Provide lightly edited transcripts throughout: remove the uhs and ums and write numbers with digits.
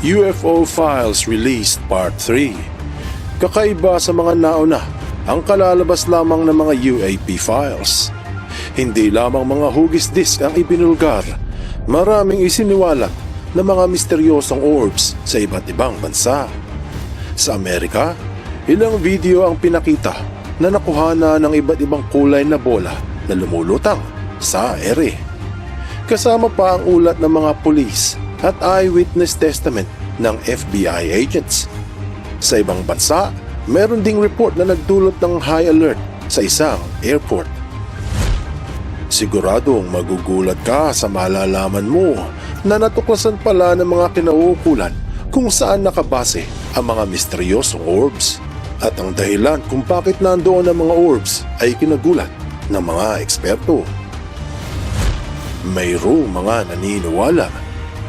UFO Files Released Part 3. Kakaiba sa mga nauna ang kalalabas lamang ng mga UAP files. Hindi lamang mga hugis disk ang ibinulgar, maraming isiniwalat na mga misteryosong orbs sa iba't ibang bansa. Sa Amerika, ilang video ang pinakita na nakuhana ng iba't ibang kulay na bola na lumulutang sa ere. Kasama pa ang ulat ng mga pulis at eyewitness testament ng FBI agents. Sa ibang bansa, meron ding report na nagdulot ng high alert sa isang airport. Siguradong magugulat ka sa malalaman mo na natuklasan pala ng mga kinauukulan kung saan nakabase ang mga misteryosong orbs at ang dahilan kung bakit nandoon ang mga orbs ay kinagulat ng mga eksperto. Mayroong mga naniniwala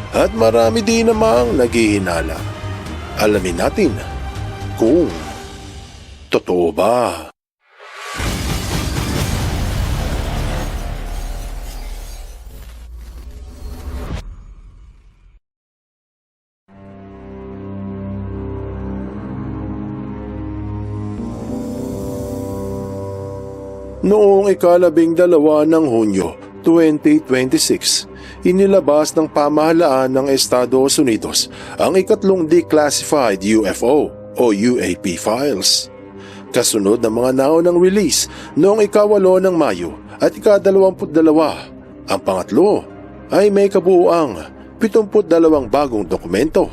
at marami din namang naghihinala. Alamin natin kung totoo ba. Noong ika-12 ng Hunyo 2026, inilabas ng pamahalaan ng Estados Unidos ang ikatlong declassified UFO o UAP files. Kasunod ng mga naunang release noong ika-8 ng Mayo at ika-22, ang pangatlo ay may kabuuang 72 bagong dokumento.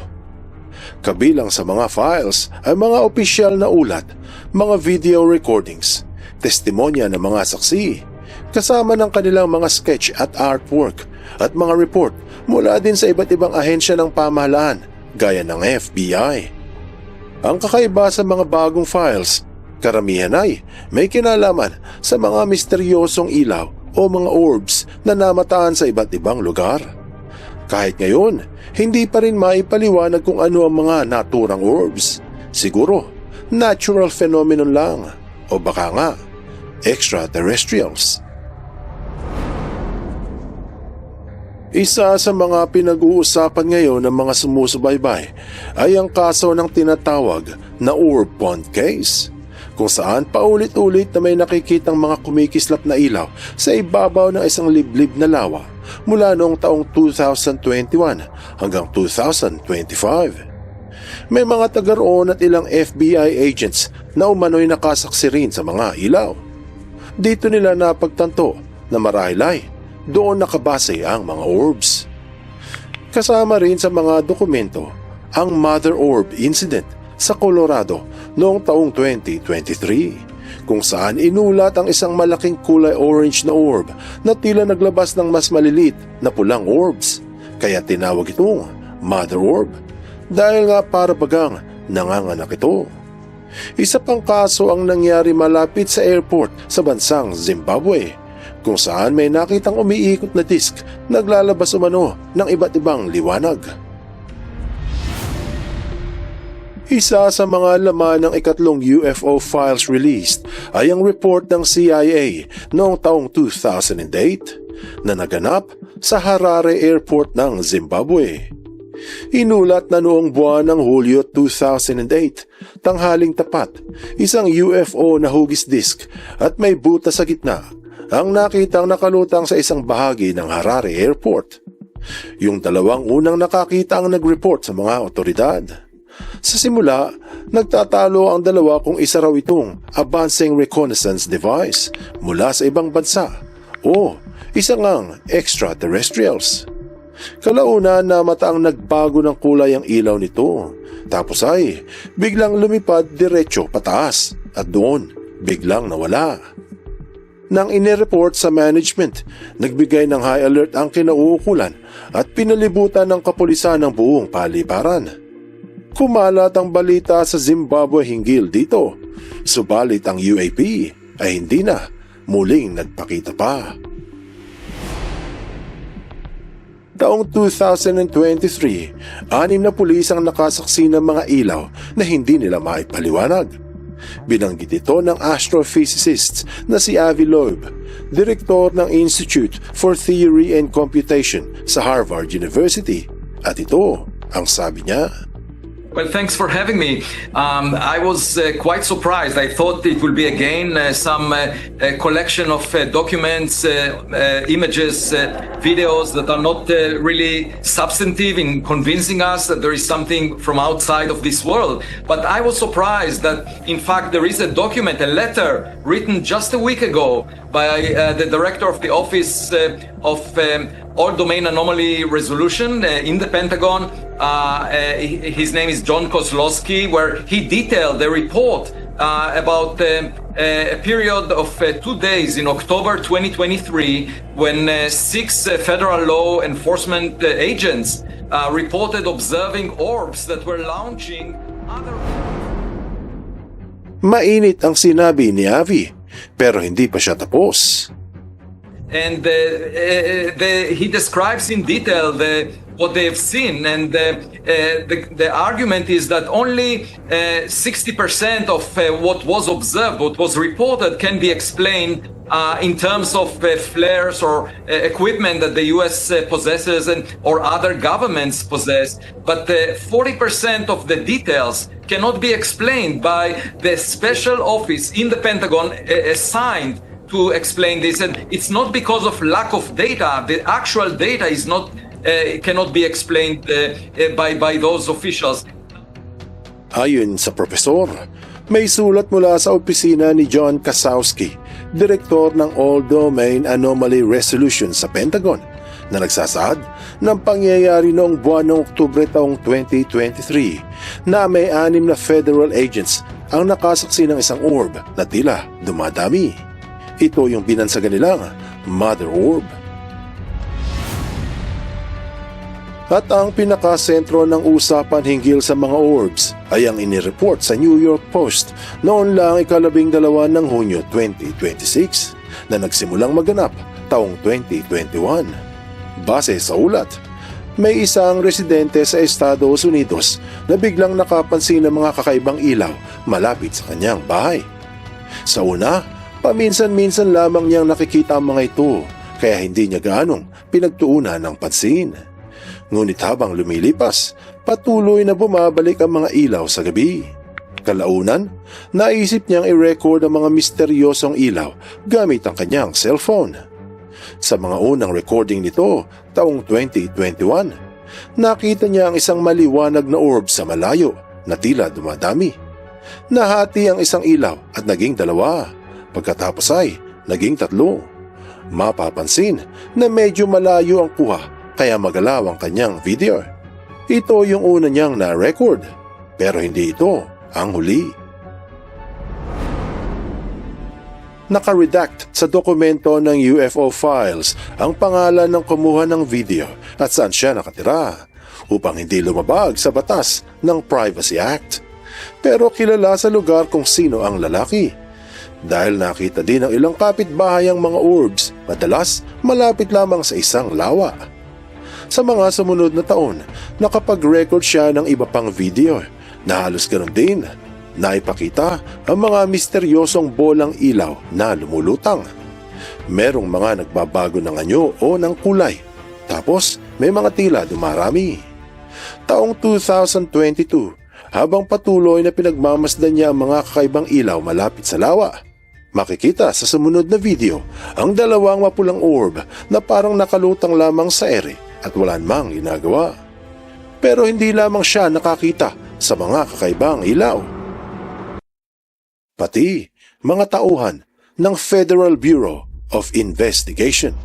Kabilang sa mga files ay mga opisyal na ulat, mga video recordings, testimonya ng mga saksi, kasama ng kanilang mga sketch at artwork at mga report mula din sa iba't ibang ahensya ng pamahalaan gaya ng FBI. Ang kakaiba sa mga bagong files, karamihan ay may kinalaman sa mga misteryosong ilaw o mga orbs na namataan sa iba't ibang lugar. Kahit ngayon, hindi pa rin maipaliwanag kung ano ang mga naturang orbs. Siguro, natural phenomenon lang o baka nga, extraterrestrials. Isa sa mga pinag-uusapan ngayon ng mga sumusubaybay ay ang kaso ng tinatawag na orb pond case, kung saan paulit-ulit na may nakikitang mga kumikislap na ilaw sa ibabaw ng isang liblib na lawa mula noong taong 2021 hanggang 2025. May mga taga-roon at ilang FBI agents na umano'y nakasaksi rin sa mga ilaw. Dito nila napagtanto na marahil ay doon nakabase ang mga orbs. Kasama rin sa mga dokumento ang Mother Orb Incident sa Colorado noong taong 2023, kung saan inulat ang isang malaking kulay orange na orb na tila naglabas ng mas maliliit na pulang orbs, kaya tinawag itong Mother Orb dahil nga para bagang nanganganak ito. Isa pang kaso ang nangyari malapit sa airport sa bansang Zimbabwe, kung saan may nakitang umiikot na disk naglalabas umano ng iba't ibang liwanag. Isa sa mga laman ng ikatlong UFO files released ay ang report ng CIA noong taong 2008 na naganap sa Harare Airport ng Zimbabwe. Inulat na noong buwan ng Hulyo 2008, tanghaling tapat, isang UFO na hugis disk at may butas sa gitna ang nakitang nakalutang sa isang bahagi ng Harare Airport. Yung dalawang unang nakakita ang nag-report sa mga otoridad. Sa simula, nagtatalo ang dalawa kung isa raw itong advancing reconnaissance device mula sa ibang bansa o isa ngang extraterrestrials. Kalaunan na mataang nagbago ng kulay ang ilaw nito, tapos ay biglang lumipad diretso pataas at doon biglang nawala. Nang inireport sa management, nagbigay ng high alert ang kinauukulan at pinalibutan ng kapulisan ng buong paliparan. Kumalat ang balita sa Zimbabwe hinggil dito, subalit ang UAP ay hindi na muling nagpakita pa. Taong 2023, 6 na pulis ang nakasaksi ng mga ilaw na hindi nila maipaliwanag. Binanggit ito ng astrophysicist na si Avi Loeb, direktor ng Institute for Theory and Computation sa Harvard University. At ito Ang sabi niya, Well, thanks for having me. I was quite surprised. I thought it will be again some collection of documents, images, videos that are not really substantive in convincing us that there is something from outside of this world. But I was surprised that, in fact, there is a document, a letter written just a week ago by the director of the Office of All Domain Anomaly Resolution in the Pentagon. His name is John Kozlowski, where he detailed the report about a period of 2 days in October 2023 when 6 federal law enforcement agents reported observing orbs that were launching other... mainit ang sinabi ni Avi, pero hindi pa siya tapos. And he describes in detail what they have seen, and the argument is that only 60% of what was observed, what was reported, can be explained in terms of flares or equipment that the U.S. possesses or other governments possess. But 40% of the details cannot be explained by the special office in the Pentagon assigned to explain this, and it's not because of lack of data. The actual data is not cannot be explained by those officials. Ayon sa profesor, may sulat mula sa opisina ni John Kasowski, direktor ng All Domain Anomaly Resolution sa Pentagon, na nagsasaad ng pangyayari noong buwan ng Oktubre taong 2023 na may 6 na federal agents ang nakasaksi ng isang orb na tila dumadami. Ito yung binansagan nilang Mother Orb. At ang pinakasentro ng usapan hinggil sa mga orbs ay ang inireport sa New York Post noon lang 12 ng Hunyo 2026 na nagsimulang maganap taong 2021. Base sa ulat, may isang residente sa Estados Unidos na biglang nakapansin ng mga kakaibang ilaw malapit sa kanyang bahay. Sa una, paminsan-minsan lamang niyang nakikita ang mga ito, kaya hindi niya gaanong pinagtuunan ng pansin. Ngunit habang lumilipas, patuloy na bumabalik ang mga ilaw sa gabi. Kalaunan, naisip niyang i-record ang mga misteryosong ilaw gamit ang kanyang cellphone. Sa mga unang recording nito, taong 2021, nakita niya ang isang maliwanag na orb sa malayo na tila dumadami. Nahati ang isang ilaw at naging 2. Pagkatapos ay naging 3. Mapapansin na medyo malayo ang kuha kaya magalaw ang kanyang video. Ito yung una niyang na-record, pero hindi ito ang huli. Naka-redact sa dokumento ng UFO files ang pangalan ng kumuha ng video at saan siya nakatira upang hindi lumabag sa batas ng Privacy Act. Pero kilala sa lugar kung sino ang lalaki. Dahil nakita din ng ilang kapitbahay ang mga orbs, madalas malapit lamang sa isang lawa. Sa mga sumunod na taon, nakapag-record siya ng iba pang video na halos ganun din. Naipakita ang mga misteryosong bolang ilaw na lumulutang. Merong mga nagbabago ng anyo o ng kulay, tapos may mga tila dumarami. Taong 2022, habang patuloy na pinagmamasdan niya ang mga kakaibang ilaw malapit sa lawa, makikita sa sumunod na video ang 2 mapulang orb na parang nakalutang lamang sa ere at wala namang ginagawa. Pero hindi lamang siya nakakita sa mga kakaibang ilaw. Pati mga tauhan ng Federal Bureau of Investigation.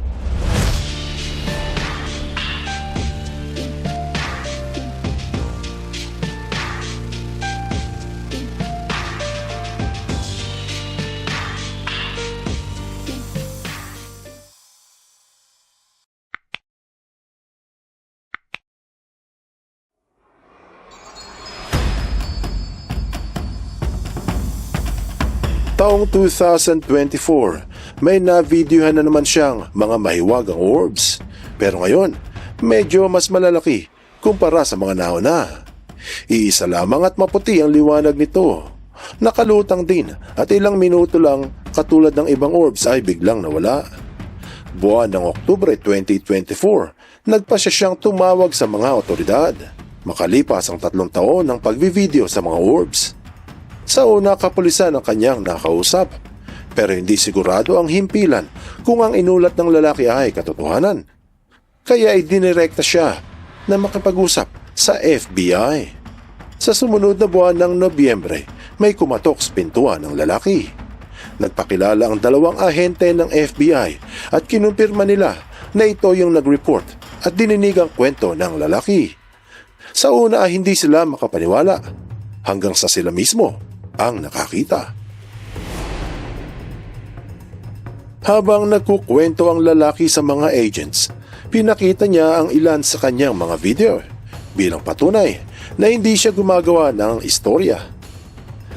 Taong 2024, may na-videohan na naman siyang mga mahiwagang orbs. Pero ngayon, medyo mas malalaki kumpara sa mga nauna. Iisa lamang at maputi ang liwanag nito. Nakalutang din at ilang minuto lang katulad ng ibang orbs ay biglang nawala. Buwan ng Oktubre 2024, nagpasya siyang tumawag sa mga otoridad. makalipas ang 3 taon ng pagbivideo sa mga orbs. Sa una, kapulisan ang kanyang nakausap, pero hindi sigurado ang himpilan kung ang inulat ng lalaki ay katotohanan. Kaya ay dinirekta siya na makipag-usap sa FBI. Sa sumunod na buwan ng Nobyembre, may kumatok sa pintuan ng lalaki. Nagpakilala ang 2 ahente ng FBI at kinumpirma nila na ito yung nag-report at dininig ang kwento ng lalaki. Sa una ay hindi sila makapaniwala hanggang sa sila mismo ang nakakita. Habang nagkukwento ang lalaki sa mga agents, pinakita niya ang ilan sa kanyang mga video bilang patunay na hindi siya gumagawa ng istorya.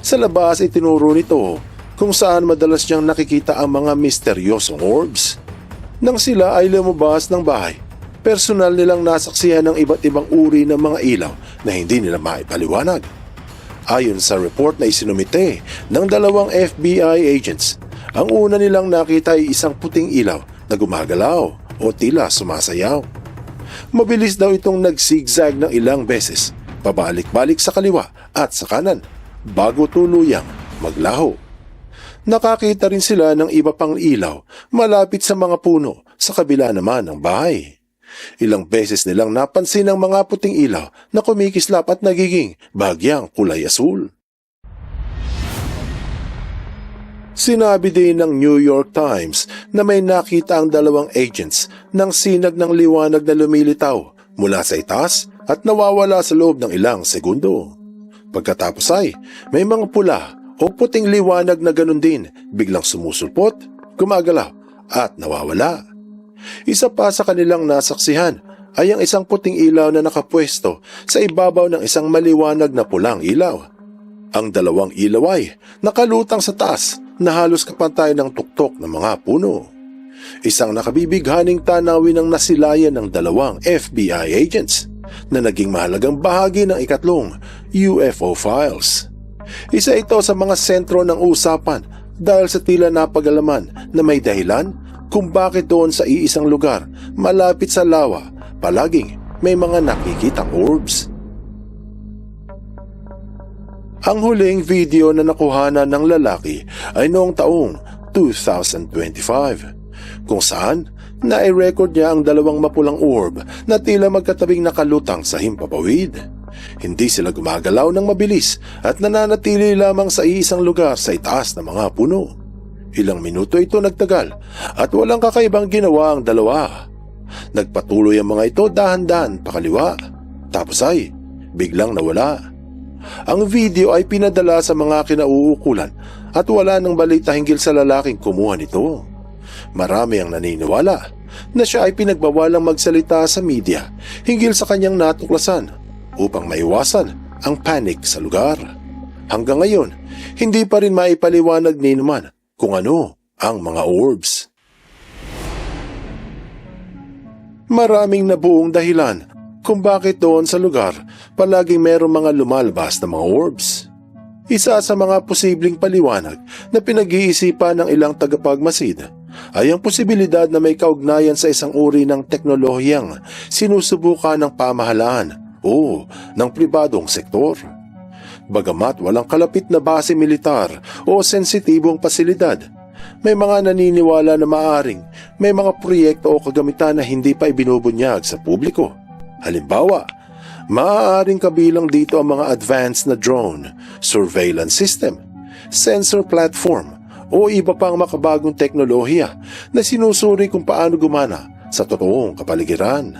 Sa labas ay tinuro nito kung saan madalas niyang nakikita ang mga misteryosong orbs. Nang sila ay lumabas ng bahay, personal nilang nasaksihan ng iba't ibang uri ng mga ilaw na hindi nila maipaliwanag. Ayon sa report na isinumite ng 2 FBI agents, ang una nilang nakita ay isang puting ilaw na gumagalaw o tila sumasayaw. Mabilis daw itong nagzigzag ng ilang beses, pabalik-balik sa kaliwa at sa kanan, bago tuluyang maglaho. Nakakita rin sila ng iba pang ilaw malapit sa mga puno sa kabila naman ng bahay. Ilang beses nilang napansin ang mga puting ilaw na kumikislap at nagiging bahagyang kulay asul. Sinabi din ng New York Times na may nakita ang 2 agents ng sinag ng liwanag na lumilitaw mula sa itaas at nawawala sa loob ng ilang segundo. Pagkatapos ay may mga pula o puting liwanag na ganun din biglang sumusulpot, gumagalaw at nawawala. Isa pa sa kanilang nasaksihan ay ang isang puting ilaw na nakapwesto sa ibabaw ng isang maliwanag na pulang ilaw. Ang 2 ilaw ay nakalutang sa taas na halos kapantay ng tuktok ng mga puno. Isang nakabibighaning tanawin ang nasilayan ng 2 FBI agents na naging mahalagang bahagi ng 3 UFO files. Isa ito sa mga sentro ng usapan dahil sa tila napag-alaman na may dahilan kung bakit doon sa iisang lugar malapit sa lawa palaging may mga nakikitang orbs. Ang huling video na nakuhanan ng lalaki ay noong taong 2025, kung saan nai-record niya ang 2 mapulang orb na tila magkatabing nakalutang sa himpapawid. Hindi sila gumagalaw ng mabilis at nananatili lamang sa iisang lugar sa itaas ng mga puno. Ilang minuto ito nagtagal at walang kakaibang ginawa ang 2. Nagpatuloy ang mga ito dahan-dahan pakaliwa, tapos ay biglang nawala. Ang video ay pinadala sa mga kinauukulan at wala nang balita hinggil sa lalaking kumuha nito. Marami ang naniniwala na siya ay pinagbawalang magsalita sa media hinggil sa kanyang natuklasan upang maiwasan ang panic sa lugar. Hanggang ngayon, hindi pa rin maipaliwanag ni naman kung ano ang mga orbs. Maraming nabuong dahilan kung bakit doon sa lugar palaging merong mga lumalabas na mga orbs. Isa sa mga posibleng paliwanag na pinag-iisipan ng ilang tagapagmasid ay ang posibilidad na may kaugnayan sa isang uri ng teknolohiyang sinusubukan ng pamahalaan o ng pribadong sektor. Bagamat walang kalapit na base militar o sensitibong pasilidad, may mga naniniwala na maaring may mga proyekto o kagamitan na hindi pa ibinubunyag sa publiko. Halimbawa, maaaring kabilang dito ang mga advanced na drone, surveillance system, sensor platform o iba pang makabagong teknolohiya na sinusuri kung paano gumana sa totoong kapaligiran.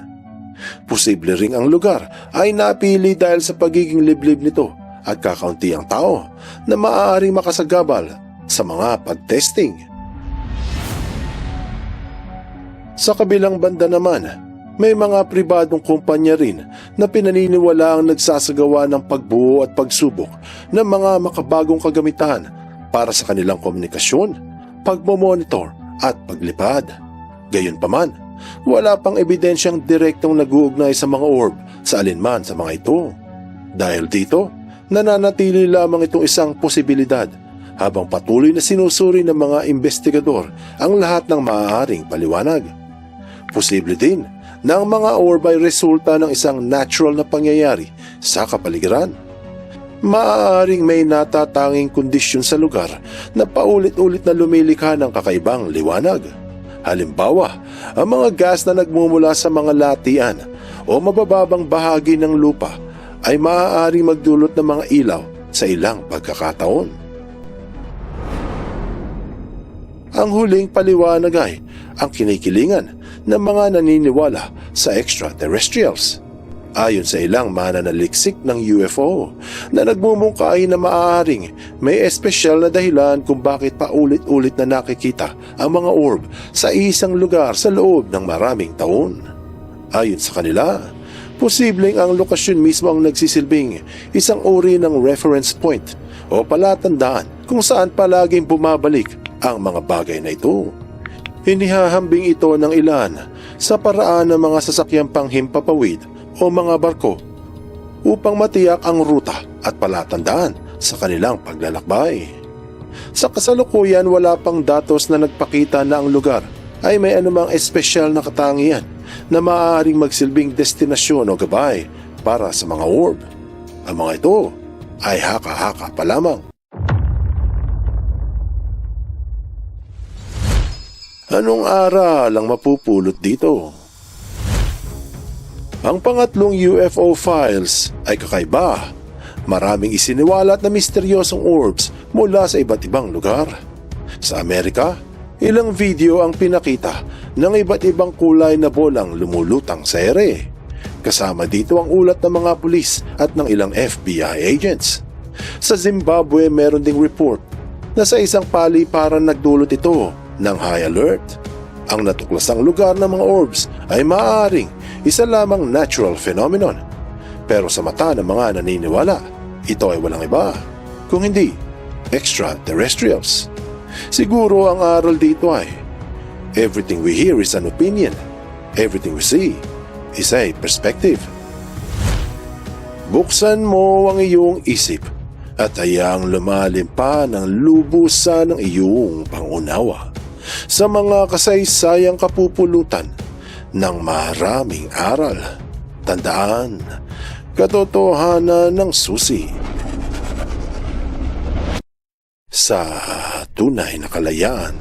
Posible ring ang lugar ay napili dahil sa pagiging liblib nito at kakaunti ang tao na maaaring makasagabal sa mga pag-testing. Sa kabilang banda naman, may mga pribadong kumpanya rin na pinaniniwala ang nagsasagawa ng pagbuo at pagsubok ng mga makabagong kagamitan para sa kanilang komunikasyon, pagmomonitor at paglipad. Gayunpaman, wala pang ebidensyang direktong nag-uugnay sa mga orb sa alinman sa mga ito. Dahil dito, nananatili lamang itong isang posibilidad habang patuloy na sinusuri ng mga investigador ang lahat ng maaaring paliwanag. Posible din na ang mga orb ay resulta ng isang natural na pangyayari sa kapaligiran. Maaaring may natatanging kondisyon sa lugar na paulit-ulit na lumilikha ng kakaibang liwanag. Halimbawa, ang mga gas na nagmumula sa mga latian o mabababang bahagi ng lupa ay maaaring magdulot ng mga ilaw sa ilang pagkakataon. Ang huling paliwanag ay ang kinikilingan ng mga naniniwala sa extraterrestrials. Ayon sa ilang mananaliksik ng UFO na nagmumungkahi na maaaring may espesyal na dahilan kung bakit paulit-ulit na nakikita ang mga orb sa isang lugar sa loob ng maraming taon. Ayon sa kanila, posibleng ang lokasyon mismo ang nagsisilbing isang uri ng reference point o palatandaan kung saan palaging bumabalik ang mga bagay na ito. Hinihahambing ito ng ilan sa paraan ng mga sasakyang panghimpapawid o mga barko upang matiyak ang ruta at palatandaan sa kanilang paglalakbay. Sa kasalukuyan, wala pang datos na nagpakita na ang lugar ay may anumang espesyal na katangian na maaaring magsilbing destinasyon o gabay para sa mga orb. Ang mga ito ay haka-haka pa lamang. Anong aral ang mapupulot dito? Ang pangatlong UFO files ay kakaiba. Maraming isiniwalat na misteryosong orbs mula sa iba't ibang lugar. Sa Amerika, ilang video ang pinakita ng iba't ibang kulay na bolang lumulutang sa ere. Kasama dito ang ulat ng mga pulis at ng ilang FBI agents. Sa Zimbabwe, meron ding report na sa isang paliparan nagdulot ito ng high alert. Ang natuklasang lugar ng mga orbs ay maaaring isa lamang natural phenomenon. Pero sa mata ng mga naniniwala, ito ay walang iba kung hindi extraterrestrials. Siguro ang aral dito ay everything we hear is an opinion. Everything we see is a perspective. Buksan mo ang iyong isip at hayaang lumalim pa ng lubusan ng iyong pangunawa sa mga kasaysayang kapupulutan ng maraming aral. Tandaan, katotohanan ng susi sa tunay na kalayaan.